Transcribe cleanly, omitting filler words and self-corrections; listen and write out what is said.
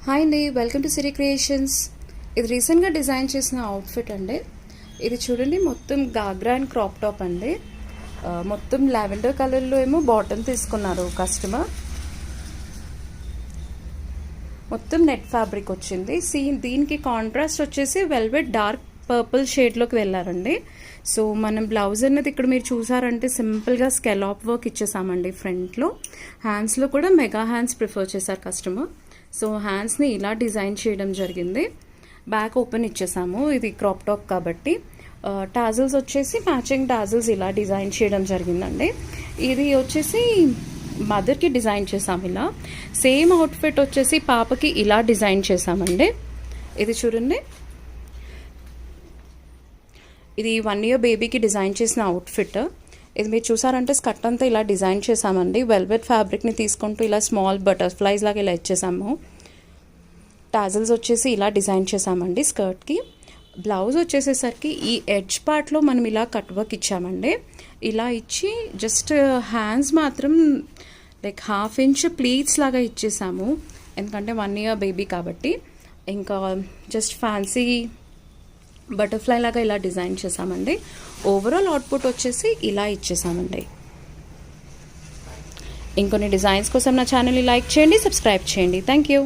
Hi అండి, welcome to Siri creations. ఇది రీసెంట్గా డిజైన్ చేసిన అవుట్ఫిట్ అండి. ఇది చూడండి, మొత్తం గాగ్రా అండ్ క్రాప్ టాప్ అండి. మొత్తం లావెండర్ కలర్లో ఏమో బాటమ్ తీసుకున్నారు కస్టమర్. మొత్తం నెట్ ఫ్యాబ్రిక్ వచ్చింది. దీనికి కాంట్రాస్ట్ వచ్చేసి వెల్వెట్ డార్క్ పర్పుల్ షేడ్లోకి వెళ్ళారండి. సో మనం బ్లౌజ్ అనేది ఇక్కడ మీరు చూసారంటే సింపుల్గా స్కెలాప్ వర్క్ ఇచ్చేసామండి. ఫ్రంట్లో హ్యాండ్స్లో కూడా మెగా హ్యాండ్స్ ప్రిఫర్ చేశారు కస్టమర్. సో హ్యాండ్స్ని ఇలా డిజైన్ చేయడం జరిగింది. బ్యాక్ ఓపెన్ ఇచ్చేసాము, ఇది క్రాప్ టాప్ కాబట్టి. టాజిల్స్ వచ్చేసి మ్యాచింగ్ టాజిల్స్ ఇలా డిజైన్ చేయడం జరిగిందండి. ఇది వచ్చేసి మదర్కి డిజైన్ చేసాము. ఇలా సేమ్ అవుట్ఫిట్ వచ్చేసి పాపకి ఇలా డిజైన్ చేసామండి. ఇది చూడండి, ఇది 1 year బేబీకి డిజైన్ చేసిన అవుట్ఫిట్. ఇది మీరు చూసారంటే స్కర్ట్ అంతా ఇలా డిజైన్ చేసామండి. వెల్వెట్ ఫ్యాబ్రిక్ని తీసుకుంటూ ఇలా స్మాల్ బటర్ఫ్లైస్ లాగా ఇలా ఇచ్చేసాము. టాజిల్స్ వచ్చేసి ఇలా డిజైన్ చేసామండి స్కర్ట్కి. బ్లౌజ్ వచ్చేసేసరికి ఈ ఎడ్జ్ పార్ట్లో మనం ఇలా కట్ వర్క్ ఇచ్చామండి. ఇలా ఇచ్చి జస్ట్ హ్యాండ్స్ మాత్రం లైక్ 1/2 inch ప్లీట్స్ లాగా ఇచ్చేసాము, ఎందుకంటే 1 year బేబీ కాబట్టి. ఇంకా జస్ట్ ఫ్యాన్సీ బటర్ఫ్లై లాగా ఇలా డిజైన్ చేసామండి. ఓవరాల్ అవుట్పుట్ వచ్చేసి ఇలా ఇచ్చేసామండి. ఇంకొన్ని డిజైన్స్ కోసం నా ఛానల్ని లైక్ చేయండి, సబ్స్క్రైబ్ చేయండి. Thank you.